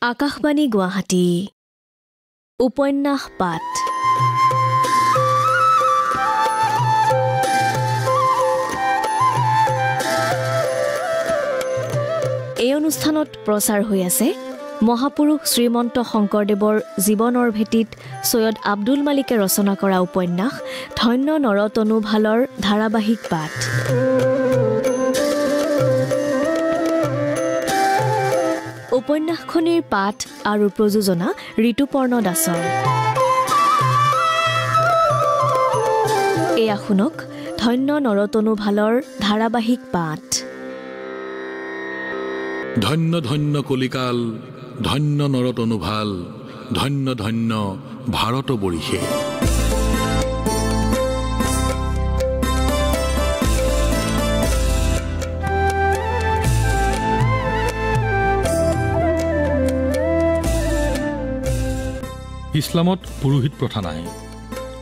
আকাশবাণী গুৱাহাটী উপন্যাস পাঠ এই অনুষ্ঠানত প্ৰচাৰ হৈ আছে মহাপুৰুষ শ্ৰীমন্ত শংকৰদেৱৰ জীৱনৰ ভেটিত সৈয়দ আব্দুল মালিকে ৰচনা কৰা উপন্যাস ধন্য নৰতনু ভালৰ ধাৰাবাহিক পাঠ। উপন্যাসখনিৰ পাঠ আৰু প্ৰযোজনা ঋতুপৰ্ণ দাসৰ। এয়া শুনক ধন্য নৰতনু ভালৰ ধাৰাবাহিক পাঠ। ধন্য ধন্য কলিকাল, ধন্য নৰতনু ভাল, ধন্য ধন্য ভাৰত বৰিষে। ইছলামত পুৰোহিত প্ৰথা নাই।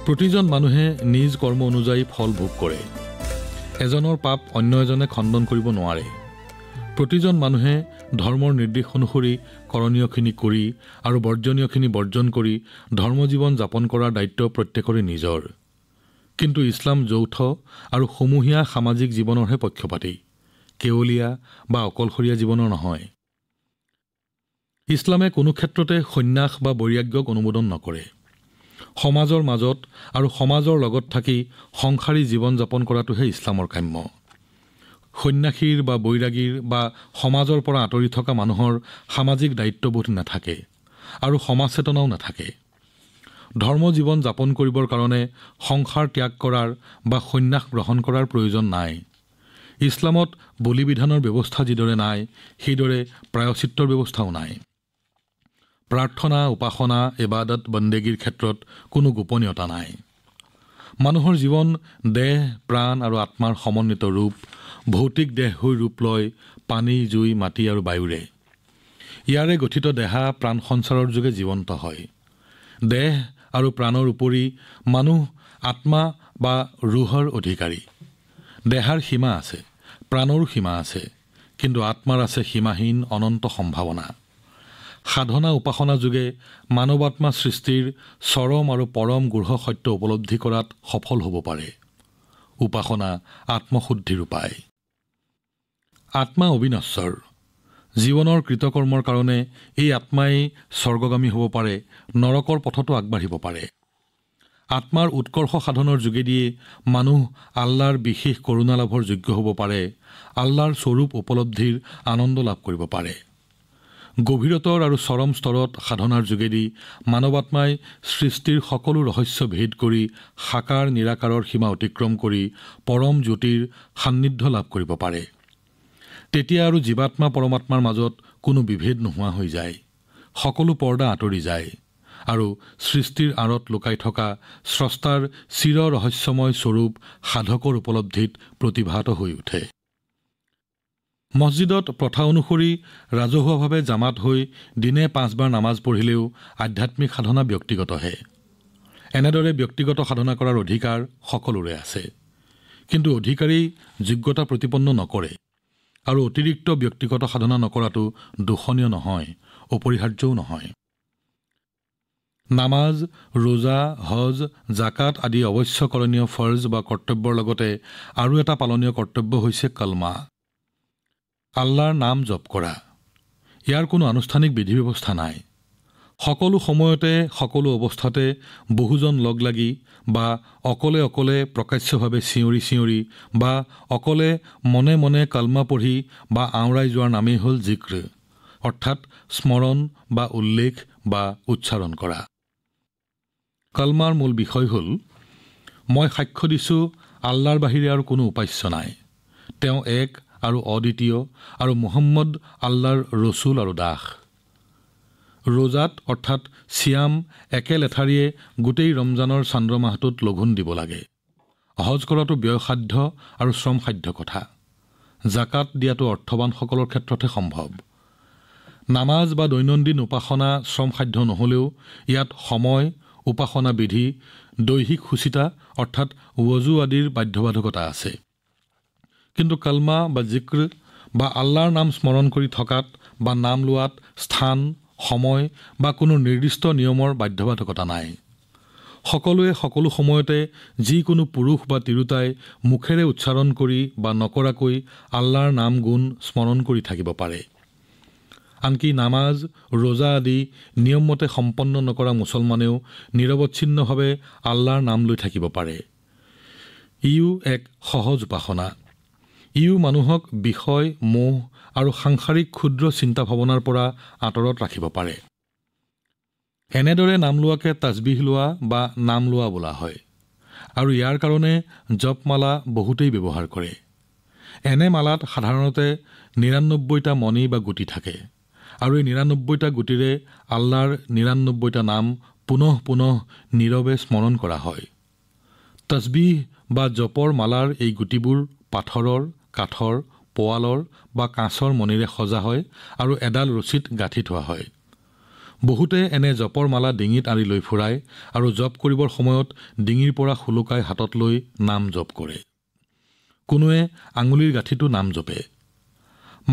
প্ৰতিজন মানুহে নিজ কৰ্ম অনুযায়ী ফল ভোগ কৰে। এজনৰ পাপ অন্য এজনে খণ্ডন কৰিব নোৱাৰে। প্ৰতিজন মানুহে ধৰ্মৰ নিৰ্দেশ অনুসৰি কৰণীয়খিনি কৰি আৰু বৰ্জনীয়খিনি বৰ্জন কৰি ধৰ্মজীৱন যাপন কৰাৰ দায়িত্ব প্ৰত্যেকৰে নিজৰ। কিন্তু ইছলাম যৌথ আৰু সমূহীয়া সামাজিক জীৱনৰহে পক্ষপাতী, কেৱলীয়া বা অকলশৰীয়া জীৱনৰ নহয়। ইছলামে কোনো ক্ষেত্ৰতে সন্ন্যাস বা বৈৰাগ্যক অনুমোদন নকৰে। সমাজৰ মাজত আৰু সমাজৰ লগত থাকি সংসাৰী জীৱন যাপন কৰাটোহে ইছলামৰ কাম্য। সন্ন্যাসীৰ বা বৈৰাগীৰ বা সমাজৰ পৰা আঁতৰি থকা মানুহৰ সামাজিক দায়িত্ববোধ নাথাকে আৰু সমাজ চেতনাও নাথাকে। ধৰ্ম জীৱন যাপন কৰিবৰ কাৰণে সংসাৰ ত্যাগ কৰাৰ বা সন্ন্যাস গ্ৰহণ কৰাৰ প্ৰয়োজন নাই। ইছলামত বলি বিধানৰ ব্যৱস্থা যিদৰে নাই, সেইদৰে প্ৰায়শ্চিত্তৰ ব্যৱস্থাও নাই। প্ৰাৰ্থনা, উপাসনা, ইবাদত, বন্দেগীৰ ক্ষেত্ৰত কোনো গোপনীয়তা নাই। মানুহৰ জীৱন দেহ, প্ৰাণ আৰু আত্মাৰ সমন্বিত ৰূপ। ভৌতিক দেহ হৈ ৰূপ লয় পানী, জুই, মাটি আৰু বায়ুৰে। ইয়াৰে গঠিত দেহা প্ৰাণ সঞ্চাৰৰ যোগে জীৱন্ত হয়। দেহ আৰু প্ৰাণৰ উপৰি মানুহ আত্মা বা ৰুহৰ অধিকাৰী। দেহাৰ সীমা আছে, প্ৰাণৰো সীমা আছে, কিন্তু আত্মাৰ আছে সীমাহীন অনন্ত সম্ভাৱনা। সাধনা উপাসনা যোগে মানৱ আত্মা সৃষ্টিৰ চৰম আৰু পৰম গূঢ় সত্য উপলব্ধি কৰাত সফল হ'ব পাৰে। উপাসনা আত্মশুদ্ধিৰ উপায়। আত্মা অবিনশ্বৰ। জীৱনৰ কৃতকৰ্মৰ কাৰণে এই আত্মাই স্বৰ্গগামী হ'ব পাৰে, নৰকৰ পথতো আগবাঢ়িব পাৰে। আত্মাৰ উৎকৰ্ষ সাধনৰ যোগেদিয়ে মানুহ আল্লাহৰ বিশেষ কৰোণা লাভৰ যোগ্য হ'ব পাৰে, আল্লাহৰ স্বৰূপ উপলব্ধিৰ আনন্দ লাভ কৰিব পাৰে। গভীৰতৰ আৰু চৰম স্তৰত সাধনাৰ যোগেদি মানৱ আত্মাই সৃষ্টিৰ সকলো ৰহস্য ভেদ কৰি সাকাৰ নিৰাকাৰৰ সীমা অতিক্ৰম কৰি পৰম জ্যোতিৰ সান্নিধ্য লাভ কৰিব পাৰে। তেতিয়া আৰু জীৱাত্মা পৰমাত্মাৰ মাজত কোনো বিভেদ নোহোৱা হৈ যায়, সকলো পৰ্দা আঁতৰি যায় আৰু সৃষ্টিৰ আঁৰত লুকাই থকা স্ৰষ্টাৰ চিৰ ৰহস্যময় স্বৰূপ সাধকৰ উপলব্ধিত প্ৰতিভাত হৈ উঠে। মছজিদত প্ৰথা অনুসৰি ৰাজহুৱাভাৱে জামাত হৈ দিনে 5 বাৰ নামাজ পঢ়িলেও আধ্যাত্মিক সাধনা ব্যক্তিগতহে। এনেদৰে ব্যক্তিগত সাধনা কৰাৰ অধিকাৰ সকলোৰে আছে, কিন্তু অধিকাৰী যোগ্যতা প্ৰতিপন্ন নকৰে আৰু অতিৰিক্ত ব্যক্তিগত সাধনা নকৰাটো দূষণীয় নহয়, অপৰিহাৰ্যও নহয়। নামাজ, ৰোজা, হজ, জাকাত আদি অৱশ্যকৰণীয় ফৰ্জ বা কৰ্তব্যৰ লগতে আৰু এটা পালনীয় কৰ্তব্য হৈছে কলমা, আল্লাহৰ নাম জপ কৰা। ইয়াৰ কোনো আনুষ্ঠানিক বিধি ব্যৱস্থা নাই। সকলো সময়তে সকলো অৱস্থাতে বহুজন লগ লাগি বা অকলে অকলে প্ৰকাশ্যভাৱে চিঞৰি চিঞৰি বা অকলে মনে মনে কলমা পঢ়ি বা আওৰাই যোৱাৰ নামেই হ'ল জিক্ৰ, অৰ্থাৎ স্মৰণ বা উল্লেখ বা উচ্চাৰণ কৰা। কলমাৰ মূল বিষয় হ'ল মই সাক্ষ্য দিছোঁ আল্লাহৰ বাহিৰে আৰু কোনো উপাস্য নাই, তেওঁ এক আৰু অদ্বিতীয়, আৰু মুহাম্মদ আল্লাহৰ ৰচুল আৰু দাস। ৰোজাত অৰ্থাৎ চিয়াম একে লেঠাৰিয়ে গোটেই ৰমজানৰ চান্দ্ৰ মাহটোত লঘোণ দিব লাগে। হজ কৰাটো ব্যয়সাধ্য আৰু শ্ৰমসাধ্য কথা। জাকাত দিয়াটো অৰ্থৱানসকলৰ ক্ষেত্ৰতহে সম্ভৱ। নামাজ বা দৈনন্দিন উপাসনা শ্ৰমসাধ্য নহ'লেও ইয়াত সময়, উপাসনা বিধি, দৈহিক সুচিতা অৰ্থাৎ ৱজু আদিৰ বাধ্যবাধকতা আছে। কিন্তু কলমা বা জিক্ৰ বা আল্লাহৰ নাম স্মৰণ কৰি থকাত বা নাম লোৱাত স্থান, সময় বা কোনো নিৰ্দিষ্ট নিয়মৰ বাধ্যবাধকতা নাই। সকলোৱে সকলো সময়তে যিকোনো পুৰুষ বা তিৰোতাই মুখেৰে উচ্চাৰণ কৰি বা নকৰাকৈ আল্লাহৰ নাম গুণ স্মৰণ কৰি থাকিব পাৰে। আনকি নামাজ, ৰোজা আদি নিয়মমতে সম্পন্ন নকৰা মুছলমানেও নিৰৱচ্ছিন্নভাৱে আল্লাহৰ নাম লৈ থাকিব পাৰে। ইও এক সহজ উপাসনা। ইও মানুহক বিষয়, মোহ আৰু সাংসাৰিক ক্ষুদ্ৰ চিন্তা ভাৱনাৰ পৰা আঁতৰত ৰাখিব পাৰে। এনেদৰে নাম লোৱাকে তাজবিহ লোৱা বা নাম লোৱা বোলা হয়, আৰু ইয়াৰ কাৰণে জপমালা বহুতেই ব্যৱহাৰ কৰে। এনে মালাত সাধাৰণতে ৯৯টা মণি বা গুটি থাকে, আৰু এই ৯৯টা গুটিৰে আল্লাহৰ ৯৯টা নাম পুনঃ পুনঃ নীৰৱে স্মৰণ কৰা হয়। তচবিহ বা জপৰ মালাৰ এই গুটিবোৰ পাথৰৰ, কাঠৰ, পোৱালৰ বা কাঁচৰ মণিৰে সজা হয় আৰু এডাল ৰছীত গাঁঠি থোৱা হয়। বহুতে এনে জপৰ মালা ডিঙিত আঁৰি লৈ ফুৰায় আৰু জপ কৰিবৰ সময়ত ডিঙিৰ পৰা শুলুকাই হাতত লৈ নাম জপ কৰে। কোনোৱে আঙুলিৰ গাঁঠিটো নাম জপে।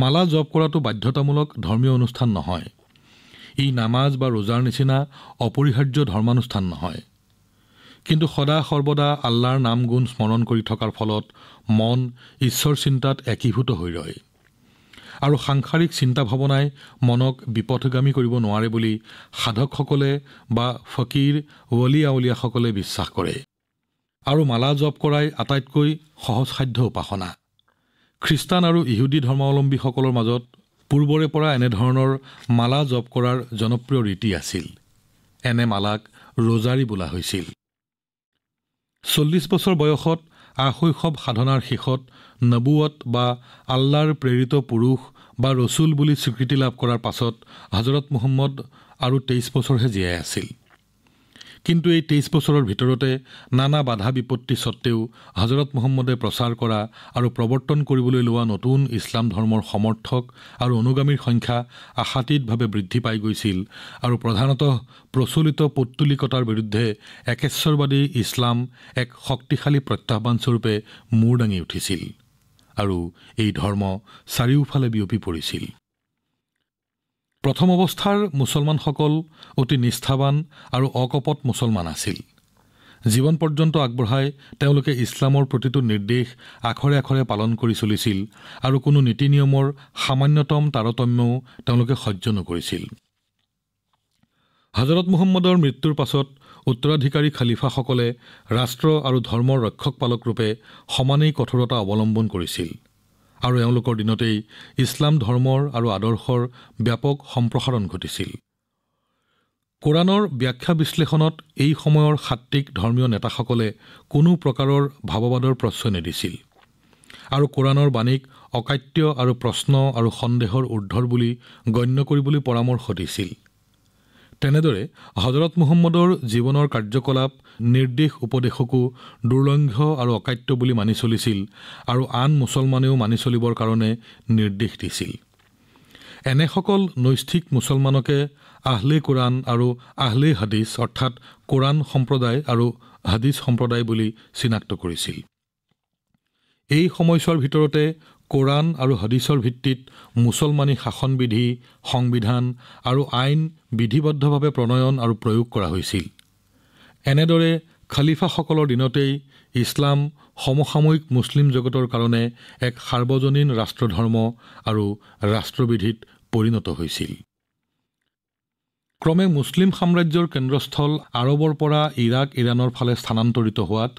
মালা জপ কৰাটো বাধ্যতামূলক ধৰ্মীয় অনুষ্ঠান নহয়। ই নামাজ বা ৰোজাৰ নিচিনা অপৰিহাৰ্য ধৰ্মানুষ্ঠান নহয়। কিন্তু সদা সৰ্বদা আল্লাহৰ নাম গুণ স্মৰণ কৰি থকাৰ ফলত মন ঈশ্বৰ চিন্তাত একীভূত হৈ ৰয়, আৰু সাংসাৰিক চিন্তা ভাৱনাই মনক বিপথগামী কৰিব নোৱাৰে বুলি সাধকসকলে বা ফকীৰ ৱলি আউলিয়াসকলে বিশ্বাস কৰে। আৰু মালা জপ কৰাই আটাইতকৈ সহজসাধ্য উপাসনা। খ্ৰীষ্টান আৰু ইহুদী ধৰ্মাৱলম্বীসকলৰ মাজত পূৰ্বৰে পৰা এনেধৰণৰ মালা জপ কৰাৰ জনপ্ৰিয় ৰীতি আছিল। এনে মালাক ৰজাৰী বোলা হৈছিল। ৪০ বছৰ বয়সত আশৈশৱ সাধনাৰ শেষত নবুৱত বা আল্লাহৰ প্ৰেৰিত পুৰুষ বা ৰচুল বুলি স্বীকৃতি লাভ কৰাৰ পাছত হজৰত মুহম্মদ আৰু ২৩ বছৰহে জীয়াই আছিল। কিন্তু এই ২৩ বছৰৰ ভিতৰতে নানা বাধা বিপত্তি সত্ত্বেও হজৰত মুহম্মদে প্ৰচাৰ কৰা আৰু প্ৰৱৰ্তন কৰিবলৈ লোৱা নতুন ইছলাম ধৰ্মৰ সমৰ্থক আৰু অনুগামীৰ সংখ্যা আশাতীতভাৱে বৃদ্ধি পাই গৈছিল, আৰু প্ৰধানতঃ প্ৰচলিত পৌত্তলিকতাৰ বিৰুদ্ধে একেশ্বৰবাদী ইছলাম এক শক্তিশালী প্ৰত্যাহ্বানস্বৰূপে মূৰ দাঙি উঠিছিল, আৰু এই ধৰ্ম চাৰিওফালে বিয়পি পৰিছিল। প্ৰথম অৱস্থাৰ মুছলমানসকল অতি নিষ্ঠাৱান আৰু অকপট মুছলমান আছিল। জীৱন পৰ্যন্ত আগবঢ়াই তেওঁলোকে ইছলামৰ প্ৰতিটো নিৰ্দেশ আখৰে আখৰে পালন কৰি চলিছিল, আৰু কোনো নীতি নিয়মৰ সামান্যতম তাৰতম্যও তেওঁলোকে সহ্য নকৰিছিল। হজৰত মুহম্মদৰ মৃত্যুৰ পাছত উত্তৰাধিকাৰী খালিফাসকলে ৰাষ্ট্ৰ আৰু ধৰ্মৰ ৰক্ষক পালক ৰূপে সমানেই কঠোৰতা অৱলম্বন কৰিছিল, আৰু এওঁলোকৰ দিনতেই ইছলাম ধৰ্মৰ আৰু আদৰ্শৰ ব্যাপক সম্প্ৰসাৰণ ঘটিছিল। কোৰাণৰ ব্যাখ্যা বিশ্লেষণত এই সময়ৰ সাত্ত্বিক ধৰ্মীয় নেতাসকলে কোনো প্ৰকাৰৰ ভাৱবাদৰ প্ৰশ্ৰয় নিদিছিল, আৰু কোৰাণৰ বাণীক অকাট্য আৰু প্ৰশ্ন আৰু সন্দেহৰ ঊৰ্ধৰ বুলি গণ্য কৰিবলৈ পৰামৰ্শ দিছিল। তেনেদৰে হজৰত মুহম্মদৰ জীৱনৰ কাৰ্যকলাপ নিৰ্দেশ উপদেশকো দুৰ্লংঘ আৰু অকাট্য বুলি মানি চলিছিল, আৰু আন মুছলমানেও মানি চলিবৰ কাৰণে নিৰ্দেশ দিছিল। এনেসকল নৈষ্ঠিক মুছলমানকে আহলে কোৰাণ আৰু আহলে হাদিছ অৰ্থাৎ কোৰাণ সম্প্ৰদায় আৰু হাদিছ সম্প্ৰদায় বুলি চিনাক্ত কৰিছিল। এই সময়ছোৱাৰ ভিতৰতে কোৰাণ আৰু হাদিছৰ ভিত্তিত মুছলমানী শাসনবিধি, সংবিধান আৰু আইন বিধিবদ্ধভাৱে প্ৰণয়ন আৰু প্ৰয়োগ কৰা হৈছিল। এনেদৰে খালিফাসকলৰ দিনতেই ইছলাম সমসাময়িক মুছলিম জগতৰ কাৰণে এক সাৰ্বজনীন ৰাষ্ট্ৰধৰ্ম আৰু ৰাষ্ট্ৰবিধিত পৰিণত হৈছিল। ক্ৰমে মুছলিম সাম্ৰাজ্যৰ কেন্দ্ৰস্থল আৰবৰ পৰা ইৰাক ইৰাণৰ ফালে স্থানান্তৰিত হোৱাত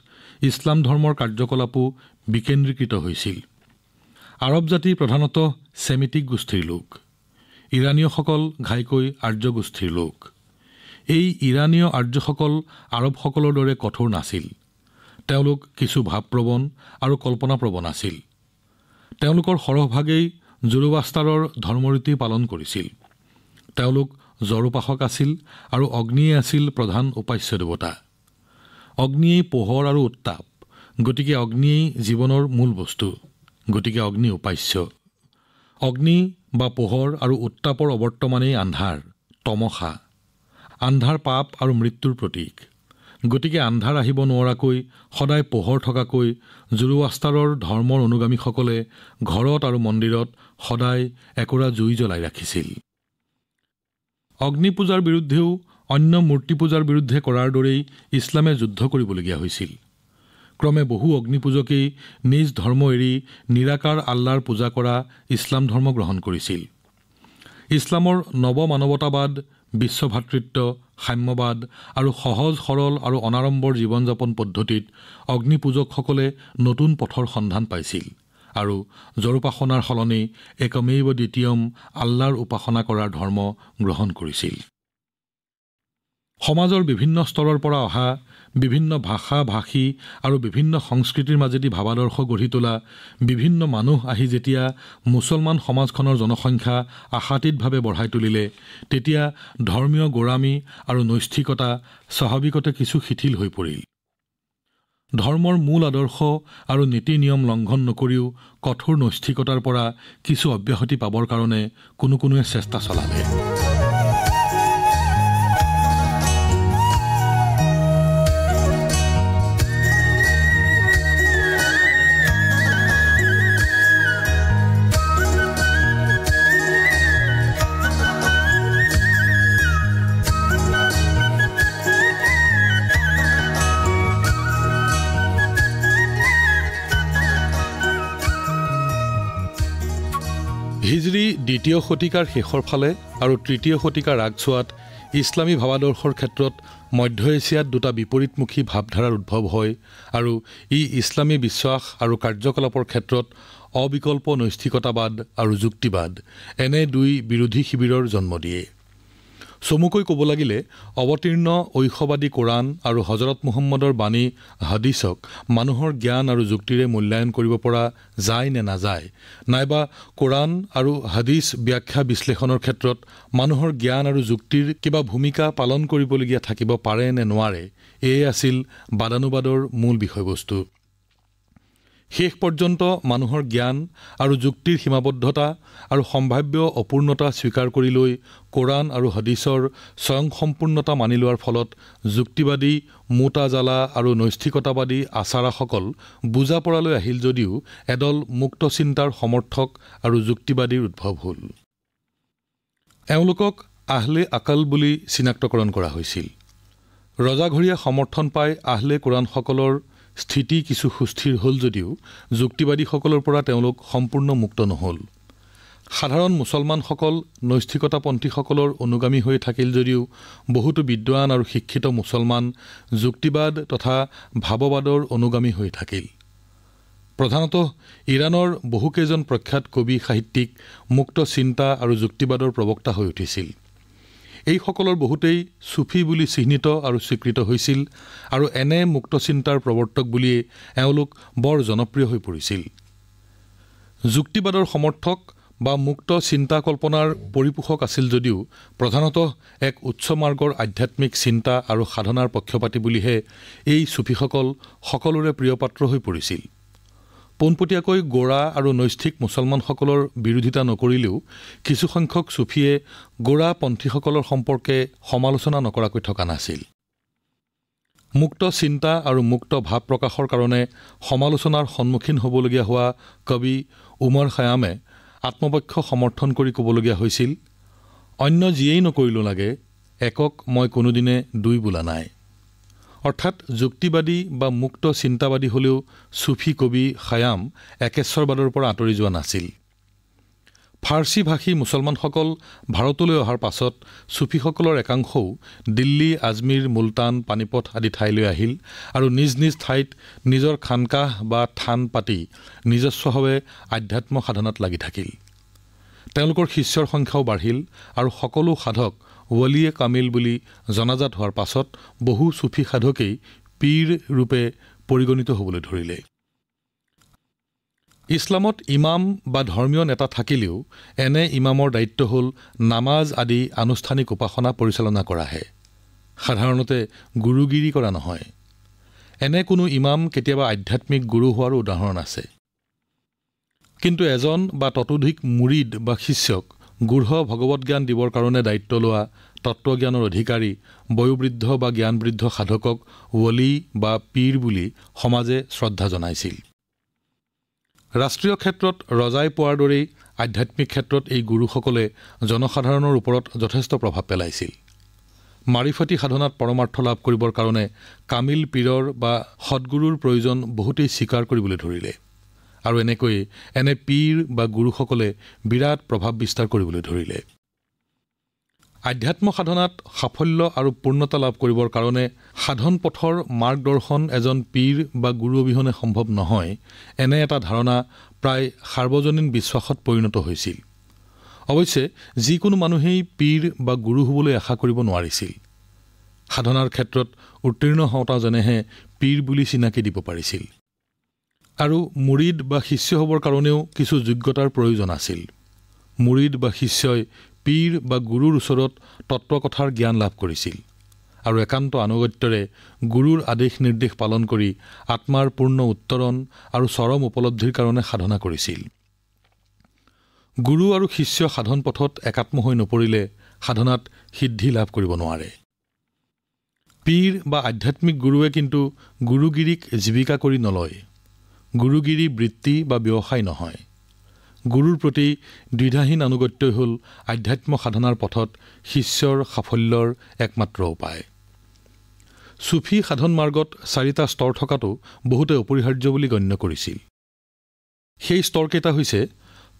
ইছলাম ধৰ্মৰ কাৰ্যকলাপো বিকেন্দ্ৰীকৃত হৈছিল। আৰব জাতি প্ৰধানতঃ ছেমিটিক গোষ্ঠীৰ লোক, ইৰাণীয়সকল ঘাইকৈ আৰ্য গোষ্ঠীৰ লোক। এই ইৰাণীয় আৰ্যসকল আৰবসকলৰ দৰে কঠোৰ নাছিল। তেওঁলোক কিছু ভাৱপ্ৰৱণ আৰু কল্পনাপ্ৰৱণ আছিল। তেওঁলোকৰ সৰহভাগেই জোৰোৱাস্তাৰৰ ধৰ্মৰীতি পালন কৰিছিল। তেওঁলোক জড়োপাসক আছিল, আৰু অগ্নিয়ে আছিল প্ৰধান উপাস্য দেৱতা। অগ্নিয়েই পোহৰ আৰু উত্তাপ, গতিকে অগ্নিয়েই জীৱনৰ মূল বস্তু, গতিকে অগ্নি উপাস্য। অগ্নি বা পোহৰ আৰু উত্তাপৰ অৱৰ্তমানেই আন্ধাৰ, তমসা। আন্ধাৰ পাপ আৰু মৃত্যুৰ প্ৰতীক, গতিকে আন্ধাৰ আহিব নোৱাৰাকৈ সদায় পোহৰ থকাকৈ জোৰোৱাস্তাৰৰ ধৰ্মৰ অনুগামীসকলে ঘৰত আৰু মন্দিৰত সদায় একোৰা জুই জ্বলাই ৰাখিছিল। অগ্নি পূজাৰ বিৰুদ্ধেও অন্য মূৰ্তি পূজাৰ বিৰুদ্ধে কৰাৰ দৰেই ইছলামে যুদ্ধ কৰিবলগীয়া হৈছিল। ক্ৰমে বহু অগ্নিপূজকেই নিজ ধৰ্ম এৰি নিৰাকাৰ আল্লাৰ পূজা কৰা ইছলাম ধৰ্ম গ্ৰহণ কৰিছিল। ইছলামৰ নৱমানৱতাবাদ, বিশ্বভাতৃত্ব, সাম্যবাদ আৰু সহজ সৰল আৰু অনাড়ম্বৰ জীৱন যাপন পদ্ধতিত অগ্নিপূজকসকলে নতুন পথৰ সন্ধান পাইছিল আৰু জড়োপাসনাৰ সলনি একমেৱ দ্বিতীয়ম আল্লাৰ উপাসনা কৰাৰ ধৰ্ম গ্ৰহণ কৰিছিল। সমাজৰ বিভিন্ন স্তৰৰ পৰা অহা বিভিন্ন ভাষা ভাষী আৰু বিভিন্ন সংস্কৃতিৰ মাজেদি ভাৱাদৰ্শ গঢ়ি তোলা বিভিন্ন মানুহ আহি যেতিয়া মুছলমান সমাজখনৰ জনসংখ্যা আশাতীতভাৱে বঢ়াই তুলিলে, তেতিয়া ধৰ্মীয় গোড়ামী আৰু নৈষ্ঠিকতা স্বাভাৱিকতে কিছু শিথিল হৈ পৰিল। ধৰ্মৰ মূল আদৰ্শ আৰু নীতি নিয়ম লংঘন নকৰিও কঠোৰ নৈষ্ঠিকতাৰ পৰা কিছু অব্যাহতি পাবৰ কাৰণে কোনোৱে চেষ্টা চলালে। হিজৰী দ্বিতীয় শতিকাৰ শেষৰ ফালে আৰু তৃতীয় শতিকাৰ আগছোৱাত ইছলামী ভাৱাদৰ্শৰ ক্ষেত্ৰত মধ্য এছিয়াত দুটা বিপৰীতমুখী ভাৱধাৰাৰ উদ্ভৱ হয় আৰু ই ইছলামী বিশ্বাস আৰু কাৰ্যকলাপৰ ক্ষেত্ৰত অবিকল্প নৈষ্ঠিকতাবাদ আৰু যুক্তিবাদ এনে দুই বিৰোধী শিবিৰৰ জন্ম দিয়ে। চমুকৈ ক'ব লাগিলে অৱতীৰ্ণ ঐশবাদী কোৰাণ আৰু হজৰত মুহম্মদৰ বাণী হাদিছক মানুহৰ জ্ঞান আৰু যুক্তিৰে মূল্যায়ন কৰিব পৰা যায় নে নাযায়, নাইবা কোৰাণ আৰু হাদিছ ব্যাখ্যা বিশ্লেষণৰ ক্ষেত্ৰত মানুহৰ জ্ঞান আৰু যুক্তিৰ কিবা ভূমিকা পালন কৰিবলগীয়া থাকিব পাৰে নে নোৱাৰে, এয়ে আছিল বাদানুবাদৰ মূল বিষয়বস্তু। শেষ পৰ্যন্ত মানুহৰ জ্ঞান আৰু যুক্তিৰ সীমাবদ্ধতা আৰু সম্ভাৱ্য অপূৰ্ণতা স্বীকাৰ কৰি লৈ কোৰাণ আৰু হাদিছৰ স্বয়ংসম্পূৰ্ণতা মানি লোৱাৰ ফলত যুক্তিবাদী মুতাজালা আৰু নৈষ্ঠিকতাবাদী আচাৰাসকল বুজা পৰালৈ আহিল যদিও এদল মুক্ত চিন্তাৰ সমৰ্থক আৰু যুক্তিবাদীৰ উদ্ভৱ হ'ল। এওঁলোকক আহলে আকাল বুলি চিনাক্তকৰণ কৰা হৈছিল। ৰজাঘৰীয়া সমৰ্থন পাই আহলে কোৰাণসকলৰ স্থিতি কিছু সুস্থিৰ হ'ল যদিও যুক্তিবাদীসকলৰ পৰা তেওঁলোক সম্পূৰ্ণ মুক্ত নহ'ল। সাধাৰণ মুছলমানসকল নৈষ্ঠিকতাপন্থীসকলৰ অনুগামী হৈ থাকিল যদিও বহুতো বিদ্বান আৰু শিক্ষিত মুছলমান যুক্তিবাদ তথা ভাৱবাদৰ অনুগামী হৈ থাকিল। প্ৰধানতঃ ইৰাণৰ বহুকেইজন প্ৰখ্যাত কবি সাহিত্যিক মুক্ত চিন্তা আৰু যুক্তিবাদৰ প্ৰবক্তা হৈ উঠিছিল। এইসকলৰ বহুতেই চুফী বুলি চিহ্নিত আৰু স্বীকৃত হৈছিল আৰু এনে মুক্ত চিন্তাৰ প্ৰৱৰ্তক বুলিয়ে এওঁলোক বৰ জনপ্ৰিয় হৈ পৰিছিল। যুক্তিবাদৰ সমৰ্থক বা মুক্ত চিন্তা কল্পনাৰ পৰিপোষক আছিল যদিও প্ৰধানতঃ এক উচ্চ মাৰ্গৰ আধ্যাত্মিক চিন্তা আৰু সাধনাৰ পক্ষপাতী বুলিহে এই চুফীসকল সকলোৰে প্ৰিয়পাত্ৰ হৈ পৰিছিল। পোনপটীয়াকৈ গোড়া আৰু নৈষ্ঠিক মুছলমানসকলৰ বিৰোধিতা নকৰিলেও কিছুসংখ্যক চুফীয়ে গোড়াপন্থীসকলৰ সম্পৰ্কে সমালোচনা নকৰাকৈ থকা নাছিল। মুক্ত চিন্তা আৰু মুক্ত ভাৱ প্ৰকাশৰ কাৰণে সমালোচনাৰ সন্মুখীন হ'বলগীয়া হোৱা কবি উমৰ খায়ামে আত্মপক্ষ সমৰ্থন কৰি ক'বলগীয়া হৈছিল, অন্য যিয়েই নকৰিলোঁ লাগে, একক মই কোনোদিনে দুই বোলা নাই। অৰ্থাৎ যুক্তিবাদী বা মুক্ত চিন্তাবাদী হ'লেও চুফী কবি খায়াম একেশ্বৰবাদৰ পৰা আঁতৰি যোৱা নাছিল। ফাৰ্চী ভাষী মুছলমানসকল ভাৰতলৈ অহাৰ পাছত চুফীসকলৰ একাংশও দিল্লী, আজমীৰ, মুলতান, পানিপথ আদি ঠাইলৈ আহিল আৰু নিজ নিজ ঠাইত নিজৰ খানকাহ বা থান পাতি নিজস্বভাৱে আধ্যাত্ম সাধনাত লাগি থাকিল। তেওঁলোকৰ শিষ্যৰ সংখ্যাও বাঢ়িল আৰু সকলো সাধক ৱলিয়ে কামিল বুলি জনাজাত হোৱাৰ পাছত বহু চুফী সাধকেই পীৰ ৰূপে পৰিগণিত হ'বলৈ ধৰিলে। ইছলামত ইমাম বা ধৰ্মীয় নেতা থাকিলেও এনে ইমামৰ দায়িত্ব হ'ল নামাজ আদি আনুষ্ঠানিক উপাসনা পৰিচালনা কৰাহে, সাধাৰণতে গুৰুগিৰি কৰা নহয়। এনে কোনো ইমাম কেতিয়াবা আধ্যাত্মিক গুৰু হোৱাৰো উদাহৰণ আছে। কিন্তু এজন বা ততোধিক মুৰিদ বা শিষ্যক গূঢ় ভগৱত জ্ঞান দিবৰ কাৰণে দায়িত্ব লোৱা তত্ত্বজ্ঞানৰ অধিকাৰী বয়োবৃদ্ধ বা জ্ঞানবৃদ্ধ সাধকক ৱলি বা পীৰ বুলি সমাজে শ্ৰদ্ধা জনাইছিল। ৰাষ্ট্ৰীয় ক্ষেত্ৰত ৰজাই পোৱাৰ দৰেই আধ্যাত্মিক ক্ষেত্ৰত এই গুৰুসকলে জনসাধাৰণৰ ওপৰত যথেষ্ট প্ৰভাৱ পেলাইছিল। মাৰিফতি সাধনাত পৰমাৰ্থ লাভ কৰিবৰ কাৰণে কামিল পীৰৰ বা সৎগুৰুৰ প্ৰয়োজন বহুতেই স্বীকাৰ কৰিবলৈ ধৰিলে আৰু এনেকৈ এনে পীৰ বা গুৰুসকলে বিৰাট প্ৰভাৱ বিস্তাৰ কৰিবলৈ ধৰিলে। আধ্যাত্ম সাধনাত সাফল্য আৰু পূৰ্ণতা লাভ কৰিবৰ কাৰণে সাধন পথৰ মাৰ্গদৰ্শন এজন পীৰ বা গুৰু অবিহনে সম্ভৱ নহয়, এনে এটা ধাৰণা প্ৰায় সাৰ্বজনীন বিশ্বাসত পৰিণত হৈছিল। অৱশ্যে যিকোনো মানুহেই পীৰ বা গুৰু হ'বলৈ আশা কৰিব নোৱাৰিছিল। সাধনাৰ ক্ষেত্ৰত উত্তীৰ্ণ হওঁতাজনেহে পীৰ বুলি চিনাকি দিব পাৰিছিল। আৰু মুৰিদ বা শিষ্য হ'বৰ কাৰণেও কিছু যোগ্যতাৰ প্ৰয়োজন আছিল। মুৰিদ বা শিষ্যই পীৰ বা গুৰুৰ ওচৰত তত্ত্বকথাৰ জ্ঞান লাভ কৰিছিল আৰু একান্ত আনুগত্যৰে গুৰুৰ আদেশ নিৰ্দেশ পালন কৰি আত্মাৰ পূৰ্ণ উত্তৰণ আৰু চৰম উপলব্ধিৰ কাৰণে সাধনা কৰিছিল। গুৰু আৰু শিষ্য সাধন পথত একাত্ম হৈ নপৰিলে সাধনাত সিদ্ধি লাভ কৰিব নোৱাৰে। পীৰ বা আধ্যাত্মিক গুৰুৱে কিন্তু গুৰুগিৰিক জীৱিকা কৰি নলয়। গুৰুগিৰি বৃত্তি বা ব্যৱসায় নহয়। গুৰুৰ প্ৰতি দ্বিধাহীন আনুগত্যই হ'ল আধ্যাত্ম সাধনাৰ পথত শিষ্যৰ সাফল্যৰ একমাত্ৰ উপায়। চুফী সাধন মাৰ্গত 4টা স্তৰ থকাটো বহুতে অপৰিহাৰ্য বুলি গণ্য কৰিছিল। সেই স্তৰকেইটা হৈছে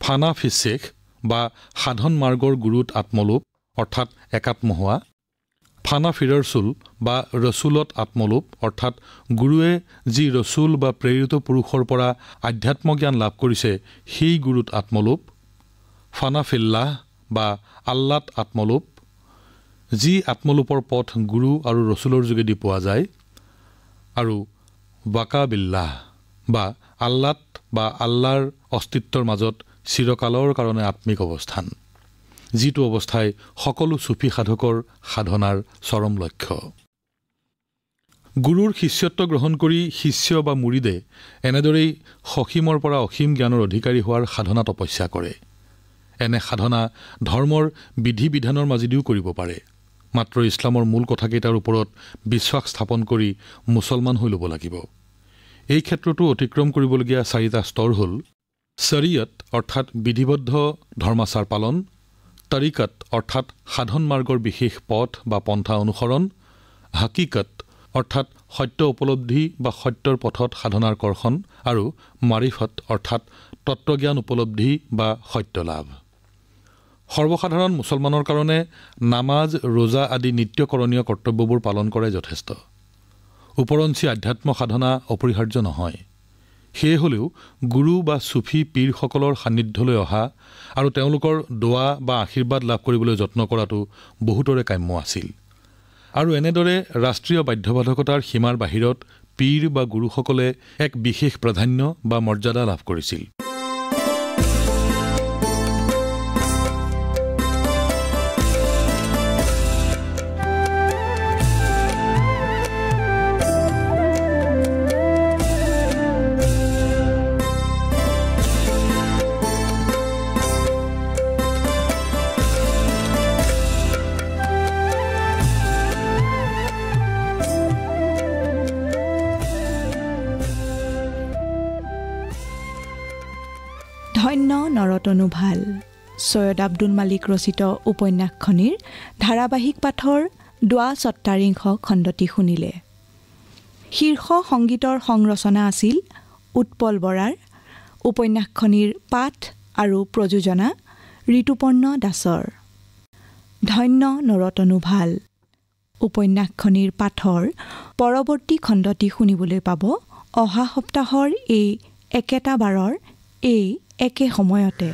ফানা ফিচ্ছেখ বা সাধন মাৰ্গৰ গুৰুত আত্মলোপ অৰ্থাৎ একাত্ম হোৱা, ফানা ফিৰৰচুল বা ৰচুলত আত্মলোপ অৰ্থাৎ গুৰুৱে যি ৰচুল বা প্ৰেৰিত পুৰুষৰ পৰা আধ্যাত্ম জ্ঞান লাভ কৰিছে সেই গুৰুত আত্মলোপ, ফানা ফিল্লাহ বা আল্লাত আত্মলোপ, যি আত্মলোপৰ পথ গুৰু আৰু ৰচুলৰ যোগেদি পোৱা যায়, আৰু ৱাকা বিল্লাহ বা আল্লাত বা আল্লাৰ অস্তিত্বৰ মাজত চিৰকালৰ কাৰণে আত্মিক অৱস্থান, যিটো অৱস্থাই সকলো চুফী সাধকৰ সাধনাৰ চৰম লক্ষ্য। গুৰুৰ শিষ্যত্ব গ্ৰহণ কৰি শিষ্য বা মুৰিদে এনেদৰেই সসীমৰ পৰা অসীম জ্ঞানৰ অধিকাৰী হোৱাৰ সাধনা তপস্যা কৰে। এনে সাধনা ধৰ্মৰ বিধি বিধানৰ মাজেদিও কৰিব পাৰে, মাত্ৰ ইছলামৰ মূল কথাকেইটাৰ ওপৰত বিশ্বাস স্থাপন কৰি মুছলমান হৈ ল'ব লাগিব। এই ক্ষেত্ৰতো অতিক্ৰম কৰিবলগীয়া 4টা স্তৰ হ'ল শৰীয়ত অৰ্থাৎ বিধিবদ্ধ ধৰ্মাচাৰ পালন, তৰিকত অৰ্থাৎ সাধন মাৰ্গৰ বিশেষ পথ বা পন্থা অনুসৰণ, হাকিকত অৰ্থাৎ সত্য উপলব্ধি বা সত্যৰ পথত সাধনাৰ কৰ্ষণ, আৰু মাৰিফত অৰ্থাৎ তত্ত্বজ্ঞান উপলব্ধি বা সত্য লাভ। সৰ্বসাধাৰণ মুছলমানৰ কাৰণে নামাজ, ৰোজা আদি নিত্যকৰণীয় কৰ্তব্যবোৰ পালন কৰাই যথেষ্ট। ওপৰঞ্চি আধ্যাত্ম সাধনা অপৰিহাৰ্য নহয়। সেয়ে হ'লেও গুৰু বা চুফী পীৰসকলৰ সান্নিধ্যলৈ অহা আৰু তেওঁলোকৰ দোৱা বা আশীৰ্বাদ লাভ কৰিবলৈ যত্ন কৰাটো বহুতৰে কাম্য আছিল। আৰু এনেদৰে ৰাষ্ট্ৰীয় বাধ্যবাধকতাৰ সীমাৰ বাহিৰত পীৰ বা গুৰুসকলে এক বিশেষ প্ৰাধান্য বা মৰ্যাদা লাভ কৰিছিল। ধন্য নৰতনু ভাল সৈয়দ আব্দুল মালিক ৰচিত উপন্যাসখনিৰ ধাৰাবাহিক পাঠৰ ২৪ খণ্ডটি শুনিলে। শীৰ্ষ সংগীতৰ সংৰচনা আছিল উৎপল বৰাৰ, উপন্যাসখনিৰ পাঠ আৰু প্ৰযোজনা ঋতুপৰ্ণ দাসৰ। ধন্য নৰতনু ভাল উপন্যাসখনিৰ পাঠৰ পৰৱৰ্তী খণ্ডটি শুনিবলৈ পাব অহা সপ্তাহৰ এই একেটা বাৰৰ এই একে সময়তে।